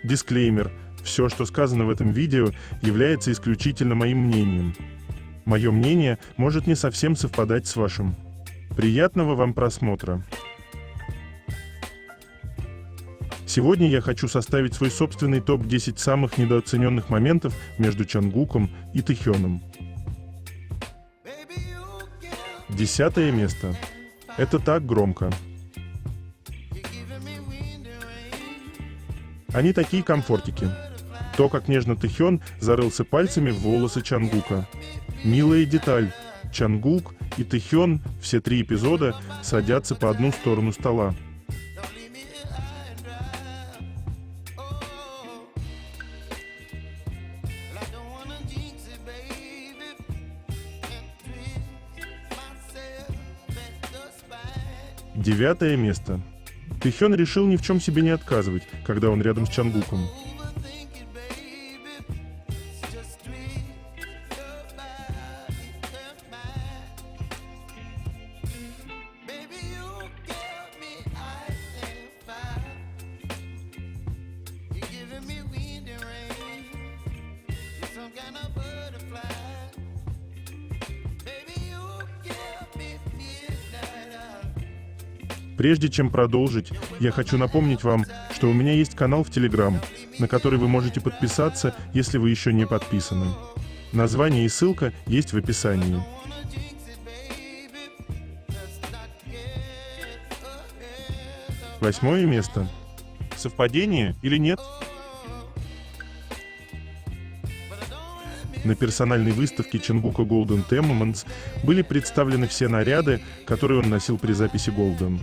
Дисклеймер. Все, что сказано в этом видео, является исключительно моим мнением. Мое мнение может не совсем совпадать с вашим. Приятного вам просмотра. Сегодня я хочу составить свой собственный топ-10 самых недооцененных моментов между Чангуком и Тэхёном. 10 место. Это так громко. Они такие комфортики. То, как нежно Тэхён зарылся пальцами в волосы Чангука. Милая деталь. Чангук и Тэхён, все 3 эпизода, садятся по одну сторону стола. Девятое место. Тэхён решил ни в чем себе не отказывать, когда он рядом с Чангуком. Прежде чем продолжить, я хочу напомнить вам, что у меня есть канал в Telegram, на который вы можете подписаться, если вы еще не подписаны. Название и ссылка есть в описании. Восьмое место. Совпадение или нет? На персональной выставке Чангука Golden Temperaments были представлены все наряды, которые он носил при записи Golden.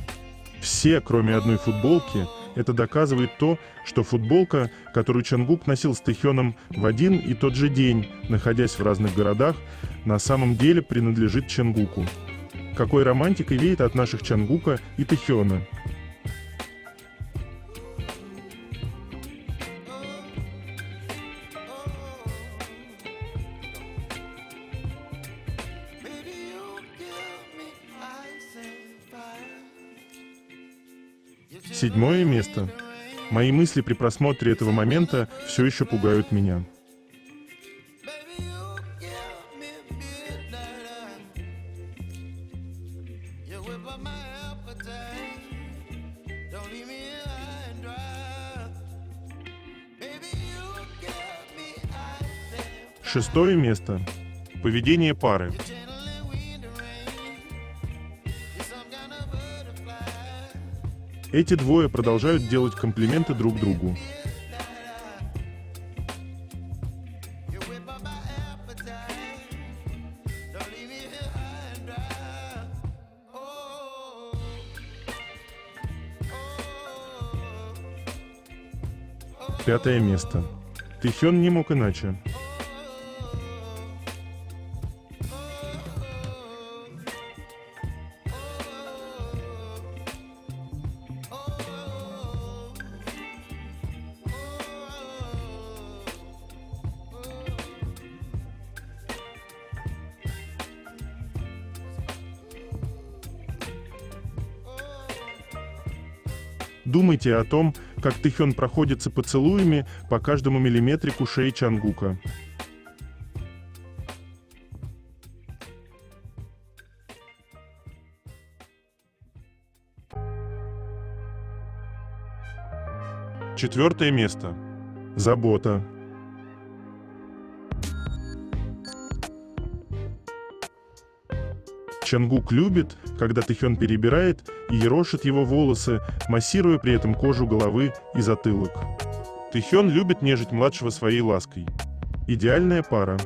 Все, кроме одной футболки. Это доказывает то, что футболка, которую Чангук носил с Тэхёном в один и тот же день, находясь в разных городах, на самом деле принадлежит Чангуку. Какой романтикой веет от наших Чангука и Тэхёна. Седьмое место. Мои мысли при просмотре этого момента все еще пугают меня. Шестое место. Поведение пары. Эти двое продолжают делать комплименты друг другу. Пятое место. Тэхён не мог иначе. Думайте о том, как Тэхён проходится поцелуями по каждому миллиметрику шеи Чангука. Четвертое место. Забота. Чангук любит, когда Тэхён перебирает и ерошит его волосы, массируя при этом кожу головы и затылок. Тэхён любит нежить младшего своей лаской. Идеальная пара.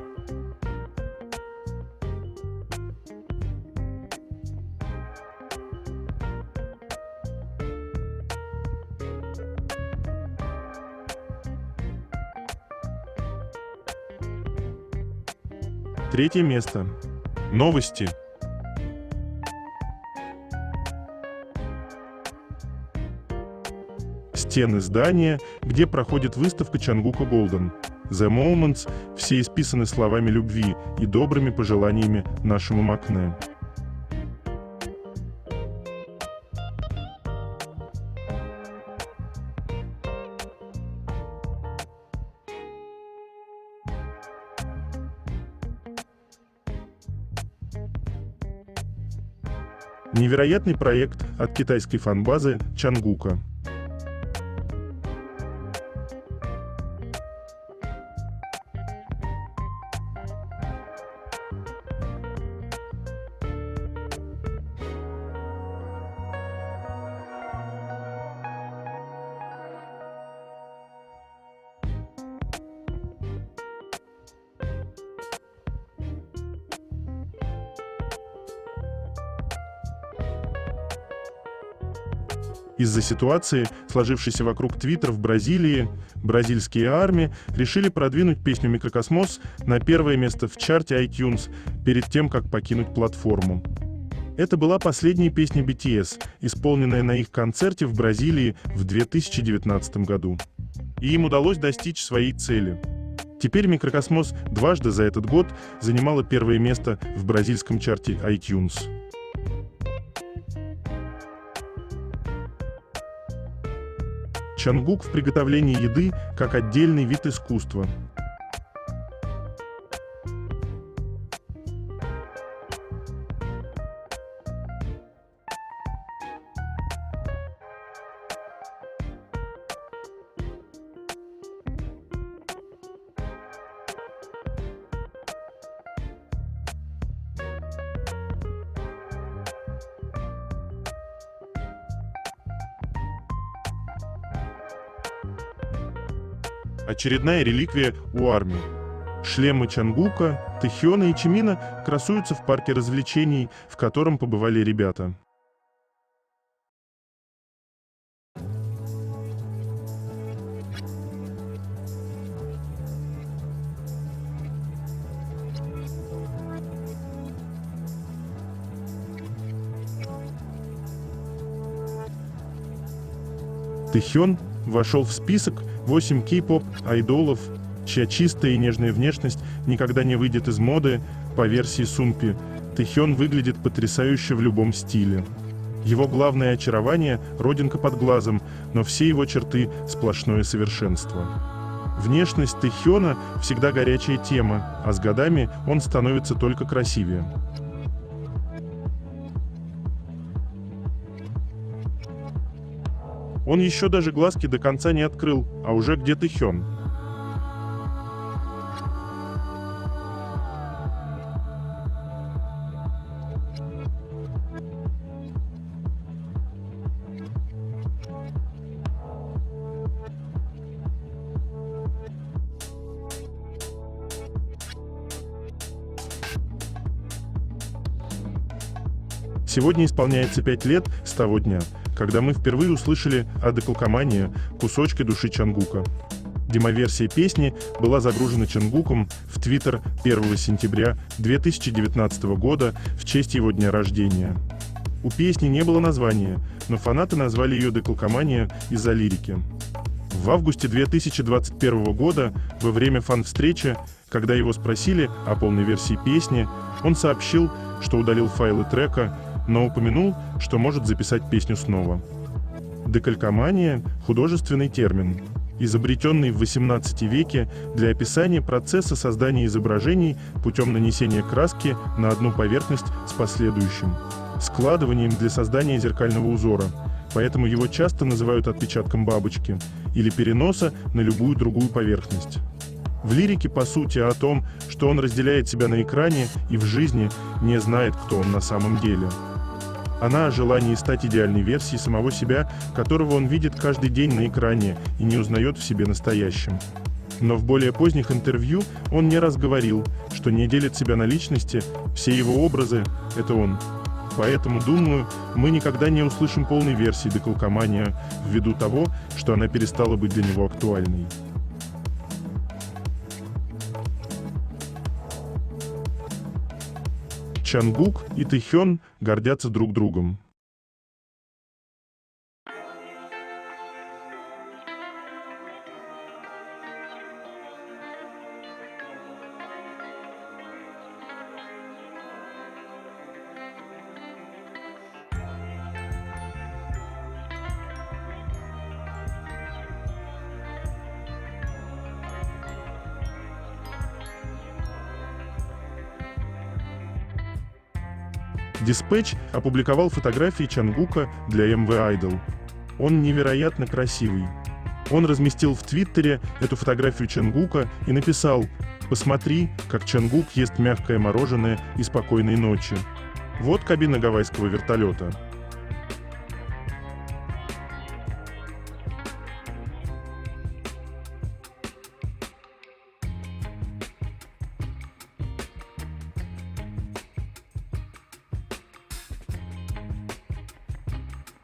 Третье место. Новости. Стены здания, где проходит выставка Чангука Golden. The Moments все исписаны словами любви и добрыми пожеланиями нашему Макне. Невероятный проект от китайской фан-базы Чангука. Из-за ситуации, сложившейся вокруг Твиттер в Бразилии, бразильские армии решили продвинуть песню «Микрокосмос» на первое место в чарте iTunes перед тем, как покинуть платформу. Это была последняя песня BTS, исполненная на их концерте в Бразилии в 2019 году. И им удалось достичь своей цели. Теперь «Микрокосмос» дважды за этот год занимала первое место в бразильском чарте iTunes. Чангук в приготовлении еды как отдельный вид искусства. Очередная реликвия у армии. Шлемы Чангука, Тэхёна и Чимина красуются в парке развлечений, в котором побывали ребята. Тэхён вошел в список 8 кей-поп айдолов, чья чистая и нежная внешность никогда не выйдет из моды. По версии Сумпи, Тэхён выглядит потрясающе в любом стиле. Его главное очарование – родинка под глазом, но все его черты – сплошное совершенство. Внешность Тэхёна всегда горячая тема, а с годами он становится только красивее. Он еще даже глазки до конца не открыл, а уже где Тэхён. Сегодня исполняется 5 лет с того дня, когда мы впервые услышали о «Декалкомании» кусочки души Чангука. Демоверсия песни была загружена Чангуком в Твиттер 1 сентября 2019 года в честь его дня рождения. У песни не было названия, но фанаты назвали ее «Декалкомания» из-за лирики. В августе 2021 года, во время фан-встречи, когда его спросили о полной версии песни, он сообщил, что удалил файлы трека, но упомянул, что может записать песню снова. Декалькомания – художественный термин, изобретенный в XVIII веке для описания процесса создания изображений путем нанесения краски на одну поверхность с последующим складыванием для создания зеркального узора, поэтому его часто называют отпечатком бабочки или переноса на любую другую поверхность. В лирике, по сути, о том, что он разделяет себя на экране и в жизни не знает, кто он на самом деле. Она о желании стать идеальной версией самого себя, которого он видит каждый день на экране и не узнает в себе настоящем. Но в более поздних интервью он не раз говорил, что не делит себя на личности, все его образы – это он. Поэтому, думаю, мы никогда не услышим полной версии «Декалкомания» ввиду того, что она перестала быть для него актуальной. Чангук и Тэхён гордятся друг другом. Dispatch опубликовал фотографии Чангука для MV Idol. Он невероятно красивый. Он разместил в Твиттере эту фотографию Чангука и написал: «Посмотри, как Чангук ест мягкое мороженое и спокойной ночи». Вот кабина гавайского вертолета.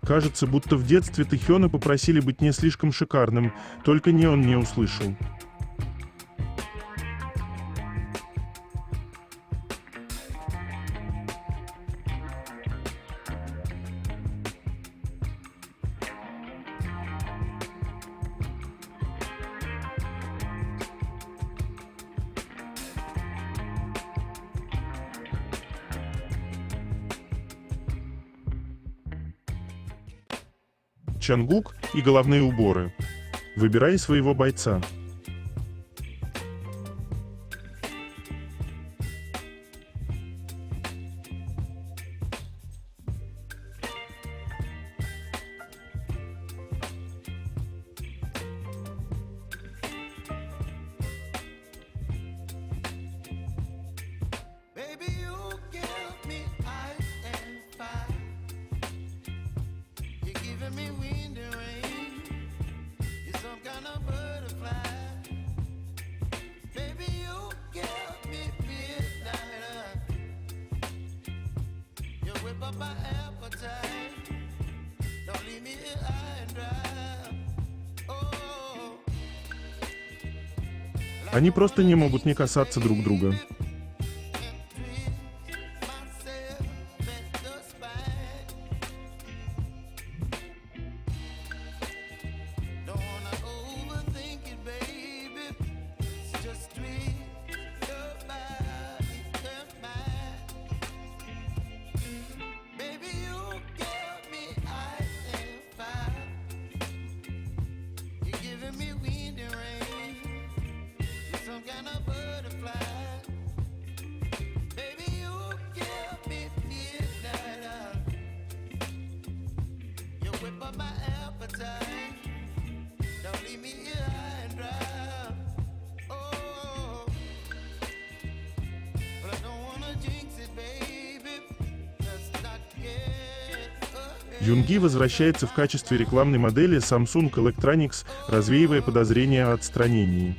Кажется, будто в детстве Тэхёна попросили быть не слишком шикарным, только он не услышал. Чангук и головные уборы. Выбирай своего бойца. Они просто не могут не касаться друг друга. Юнги возвращается в качестве рекламной модели Samsung Electronics, развеивая подозрения о отстранении.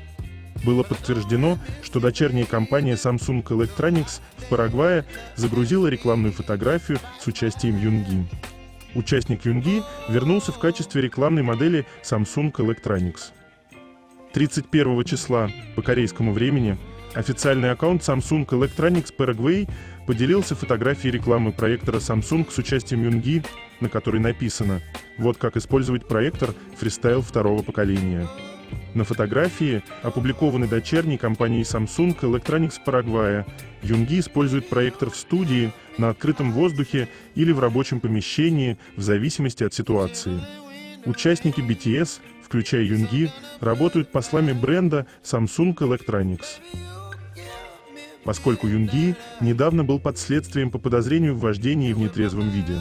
Было подтверждено, что дочерняя компания Samsung Electronics в Парагвае загрузила рекламную фотографию с участием Юнги. Участник Юнги вернулся в качестве рекламной модели Samsung Electronics. 31 числа по корейскому времени официальный аккаунт Samsung Electronics Paraguay поделился фотографией рекламы проектора Samsung с участием Юнги, на которой написано: «Вот как использовать проектор Freestyle второго поколения». На фотографии, опубликованной дочерней компанией Samsung Electronics Парагвая, Юнги использует проектор в студии, на открытом воздухе или в рабочем помещении, в зависимости от ситуации. Участники BTS, включая Юнги, работают послами бренда Samsung Electronics. Поскольку Юнги недавно был под следствием по подозрению в вождении в нетрезвом виде.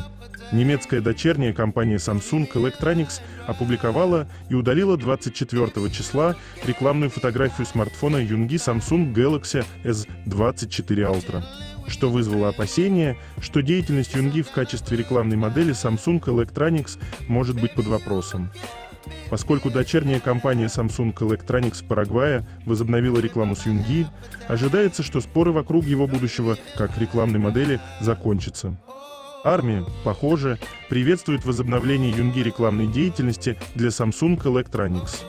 Немецкая дочерняя компания Samsung Electronics опубликовала и удалила 24 числа рекламную фотографию смартфона Юнги Samsung Galaxy S24 Ultra, что вызвало опасения, что деятельность Юнги в качестве рекламной модели Samsung Electronics может быть под вопросом. Поскольку дочерняя компания Samsung Electronics Парагвая возобновила рекламу с Юнги, ожидается, что споры вокруг его будущего как рекламной модели закончатся. Армия, похоже, приветствует возобновление Юнги рекламной деятельности для Samsung Electronics.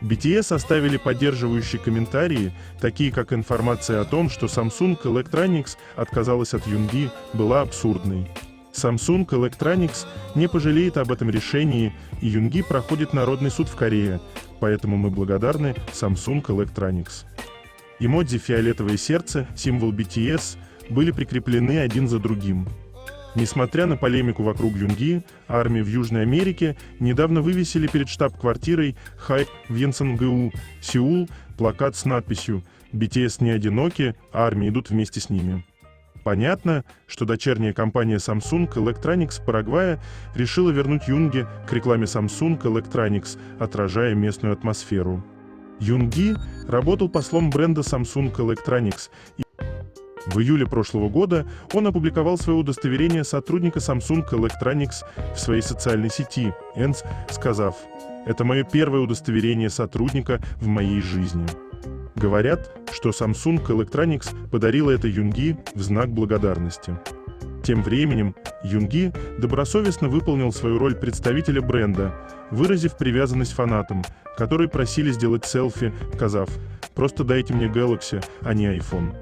BTS оставили поддерживающие комментарии, такие как информация о том, что Samsung Electronics отказалась от Юнги, была абсурдной. Samsung Electronics не пожалеет об этом решении, и Юнги проходит народный суд в Корее, поэтому мы благодарны Samsung Electronics. Эмодзи «Фиолетовое сердце», символ BTS, были прикреплены один за другим. Несмотря на полемику вокруг Юнги, армии в Южной Америке недавно вывесили перед штаб-квартирой Hype в Йонсангу, Сеул, плакат с надписью «BTS не одиноки, а армии идут вместе с ними». Понятно, что дочерняя компания Samsung Electronics Парагвая решила вернуть Юнге к рекламе Samsung Electronics, отражая местную атмосферу. Юнги работал послом бренда Samsung Electronics, и в июле прошлого года он опубликовал свое удостоверение сотрудника Samsung Electronics в своей социальной сети X, сказав: «Это мое первое удостоверение сотрудника в моей жизни». Говорят, что Samsung Electronics подарила это Юнги в знак благодарности. Тем временем Юнги добросовестно выполнил свою роль представителя бренда, выразив привязанность фанатам, которые просили сделать селфи, сказав: «Просто дайте мне Galaxy, а не iPhone».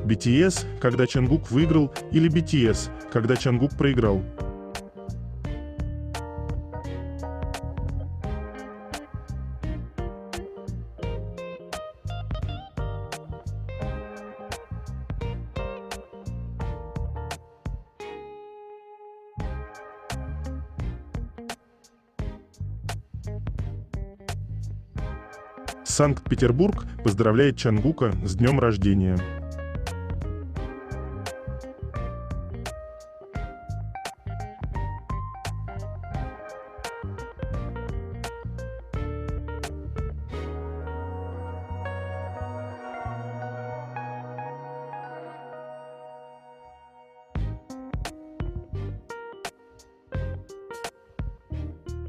BTS, когда Чангук выиграл, или BTS, когда Чангук проиграл? Санкт-Петербург поздравляет Чангука с днем рождения.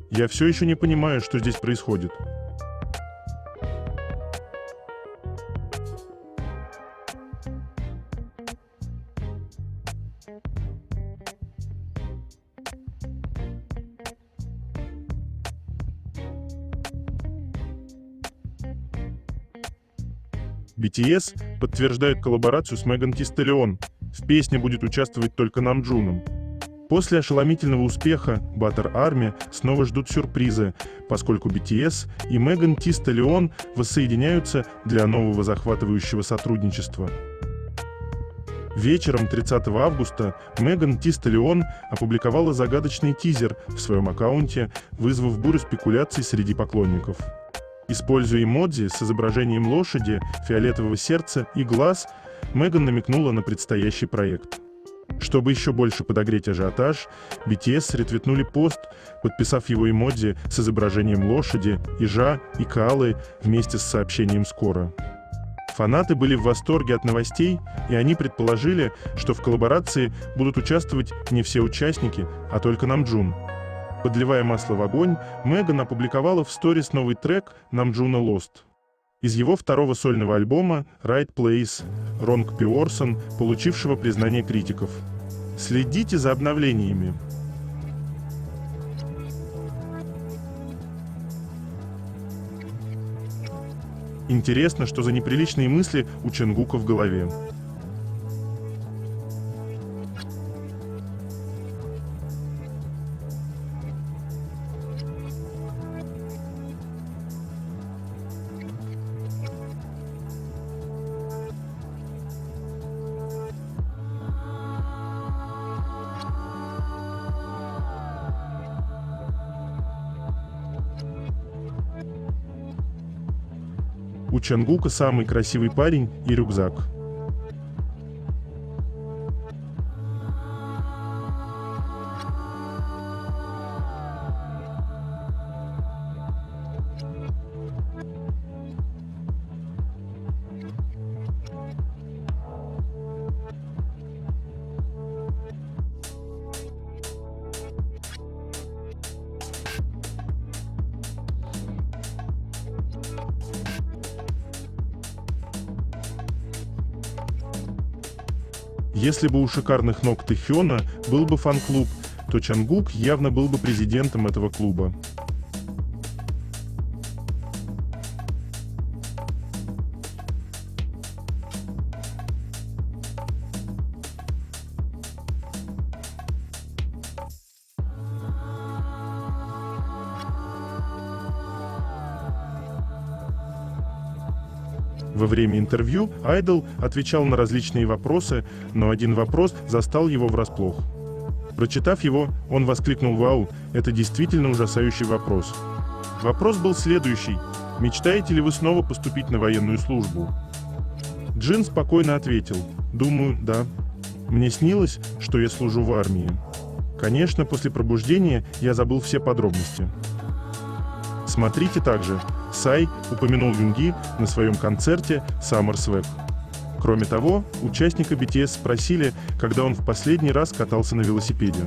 Я все еще не понимаю, что здесь происходит. BTS подтверждают коллаборацию с Меган Ти Сталлион. В песне будет участвовать только Намджуном. После ошеломительного успеха Butter Army снова ждут сюрпризы, поскольку BTS и Меган Ти Сталлион воссоединяются для нового захватывающего сотрудничества. Вечером 30 августа Меган Ти Сталлион опубликовала загадочный тизер в своем аккаунте, вызвав бурю спекуляций среди поклонников. Используя эмодзи с изображением лошади, фиолетового сердца и глаз, Меган намекнула на предстоящий проект. Чтобы еще больше подогреть ажиотаж, BTS ретвитнули пост, подписав его эмодзи с изображением лошади, ежа и коалы вместе с сообщением «Скоро». Фанаты были в восторге от новостей, и они предположили, что в коллаборации будут участвовать не все участники, а только Намджун. Подливая масло в огонь, Меган опубликовала в сторис новый трек Намджуна «Lost». Из его второго сольного альбома «Right Place» Ронг Пиорсон, получившего признание критиков. Следите за обновлениями. Интересно, что за неприличные мысли у Чангука в голове. У Чангука самый красивый парень и рюкзак. Если бы у шикарных ног Тэхёна был бы фан-клуб, то Чангук явно был бы президентом этого клуба. Во время интервью Айдол отвечал на различные вопросы, но один вопрос застал его врасплох. Прочитав его, он воскликнул: «Вау, это действительно ужасающий вопрос». Вопрос был следующий: мечтаете ли вы снова поступить на военную службу? Джин спокойно ответил: думаю, да. Мне снилось, что я служу в армии. Конечно, после пробуждения я забыл все подробности. Смотрите также. Сай упомянул Юнги на своем концерте Summer Swag. Кроме того, участника BTS спросили, когда он в последний раз катался на велосипеде.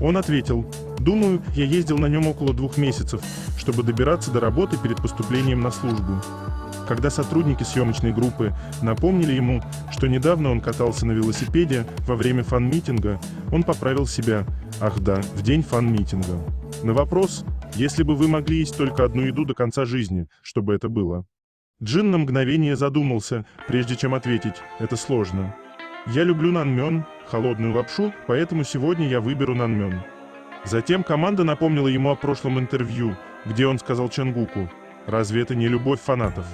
Он ответил: думаю, я ездил на нем около 2 месяцев, чтобы добираться до работы перед поступлением на службу. Когда сотрудники съемочной группы напомнили ему, что недавно он катался на велосипеде во время фан-митинга, он поправил себя: ах да, в день фан-митинга. На вопрос: если бы вы могли есть только одну еду до конца жизни, что бы это было? Джин на мгновение задумался, прежде чем ответить: это сложно. Я люблю нанмён, холодную лапшу, поэтому сегодня я выберу нанмён. Затем команда напомнила ему о прошлом интервью, где он сказал Чонгуку: разве это не любовь фанатов?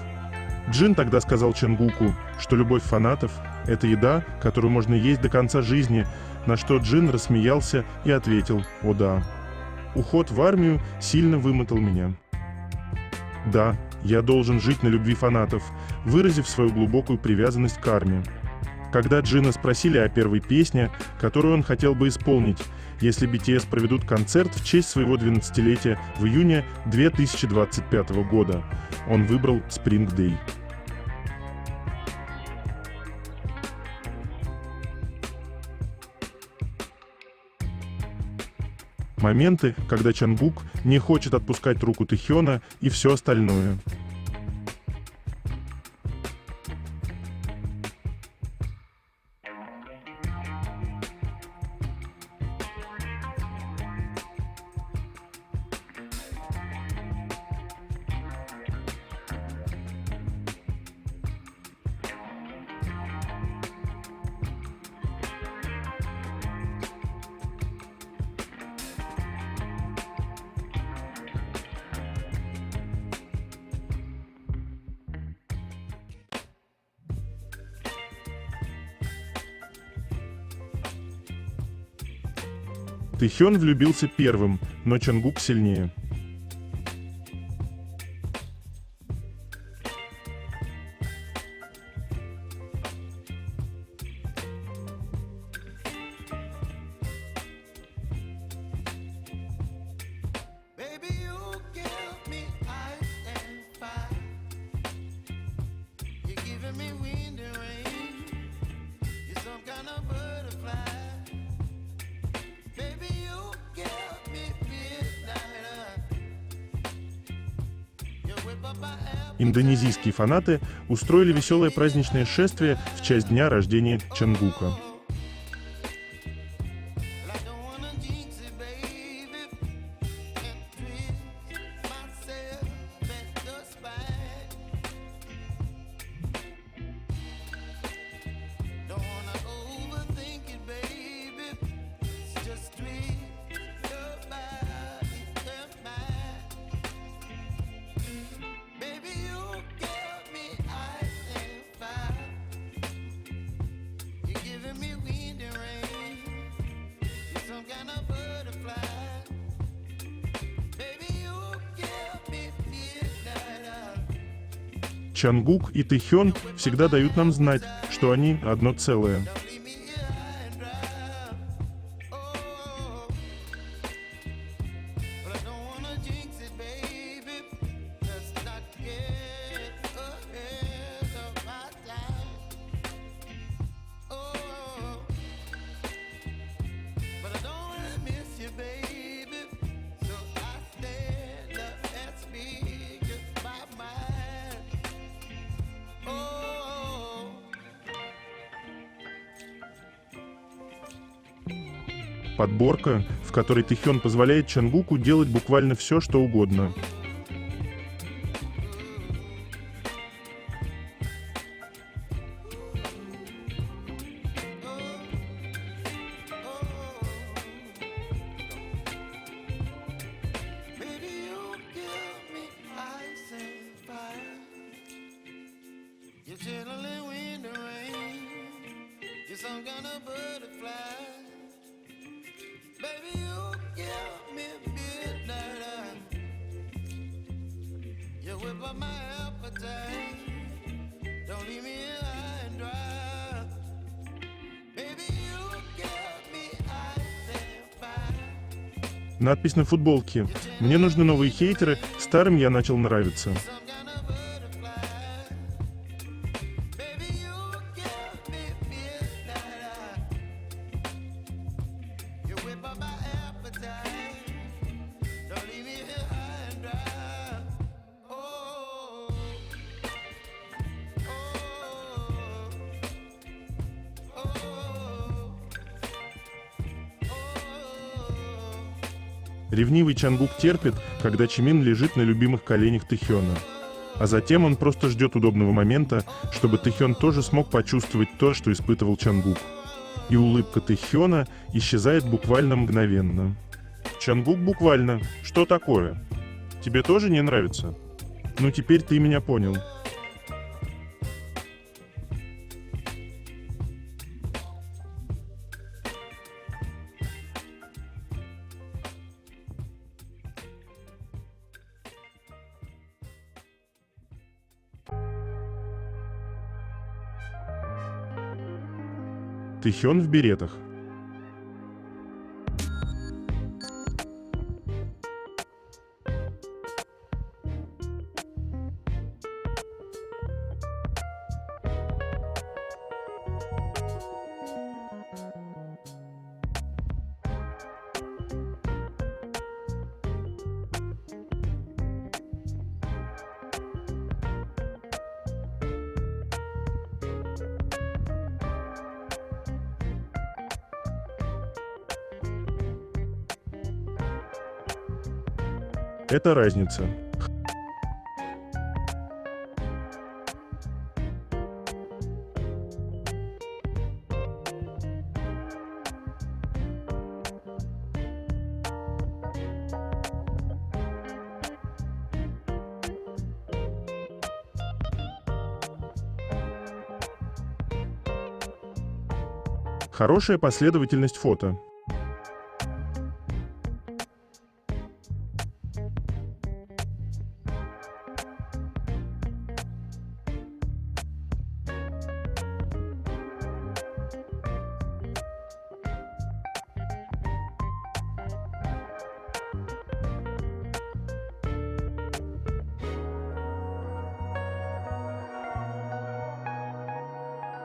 Джин тогда сказал Чонгуку, что любовь фанатов – это еда, которую можно есть до конца жизни, на что Джин рассмеялся и ответил: о да. Уход в армию сильно вымотал меня. Да, я должен жить на любви фанатов, выразив свою глубокую привязанность к армии. Когда Джина спросили о первой песне, которую он хотел бы исполнить, если BTS проведут концерт в честь своего 12-летия в июне 2025 года, он выбрал Spring Day. Моменты, когда Чонгук не хочет отпускать руку Тэхёна и все остальное. Тэхён влюбился первым, но Чонгук сильнее. Индонезийские фанаты устроили веселое праздничное шествие в честь дня рождения Чонгука. Чонгук и Тэхён всегда дают нам знать, что они одно целое. Подборка, в которой Тэхён позволяет Чонгуку делать буквально все, что угодно. whip up my appetite. Don't leave me here high and dry. Baby, you give me ice and fire. Надпись на футболке: «Мне нужны новые хейтеры, старым я начал нравиться». Some kind of butterfly. Baby, you give me midnight. You whip up my appetite. Don't leave me here high and dry. Oh, oh, oh, oh. Ревнивый Чангук терпит, когда Чимин лежит на любимых коленях Тэхёна. А затем он просто ждет удобного момента, чтобы Тэхён тоже смог почувствовать то, что испытывал Чангук. И улыбка Тэхёна исчезает буквально мгновенно. Чангук буквально: «Что такое? Тебе тоже не нравится? Ну теперь ты меня понял». Тэхён в беретах. Это разница. Хорошая последовательность фото.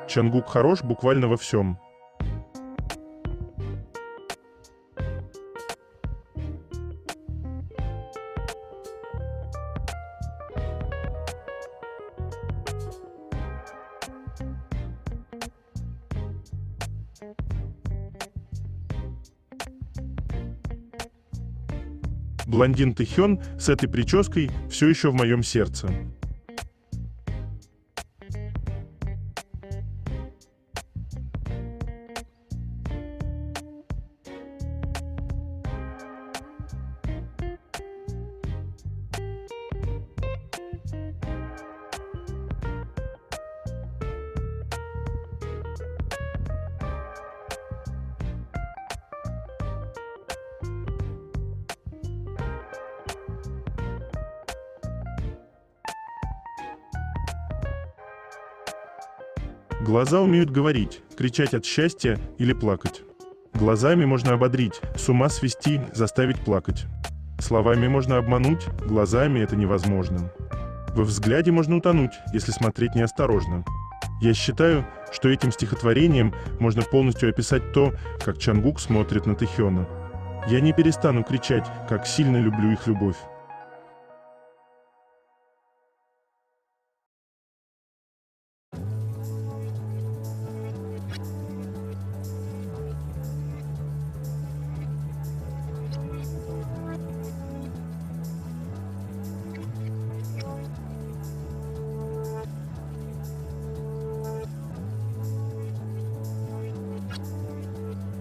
Чангук хорош буквально во всем. Блондин Тэхён с этой прической все еще в моем сердце. Глаза умеют говорить, кричать от счастья или плакать. Глазами можно ободрить, с ума свести, заставить плакать. Словами можно обмануть, глазами это невозможно. Во взгляде можно утонуть, если смотреть неосторожно. Я считаю, что этим стихотворением можно полностью описать то, как Чангук смотрит на Тэхёна. Я не перестану кричать, как сильно люблю их любовь.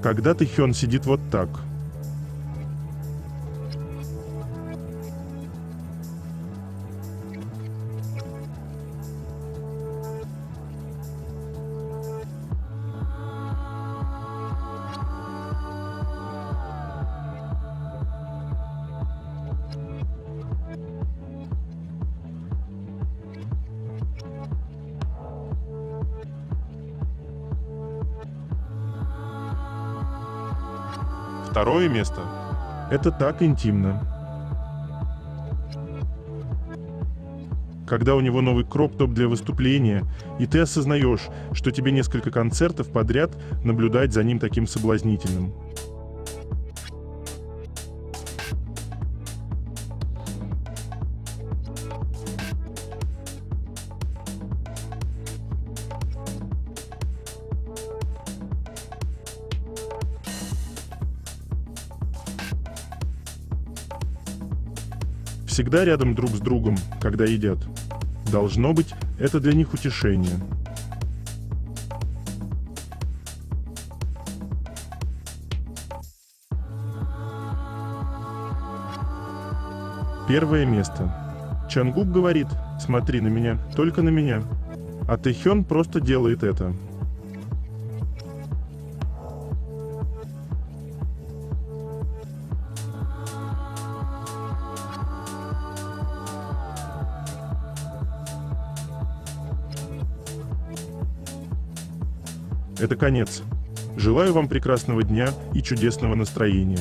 Когда Тэхён сидит вот так. Второе место. Это так интимно. Когда у него новый кроп-топ для выступления, и ты осознаешь, что тебе несколько концертов подряд наблюдать за ним таким соблазнительным. Всегда рядом друг с другом, когда едят. Должно быть, это для них утешение. Первое место. Чангук говорит: «Смотри на меня, только на меня». А Тэхён просто делает это. Это конец. Желаю вам прекрасного дня и чудесного настроения.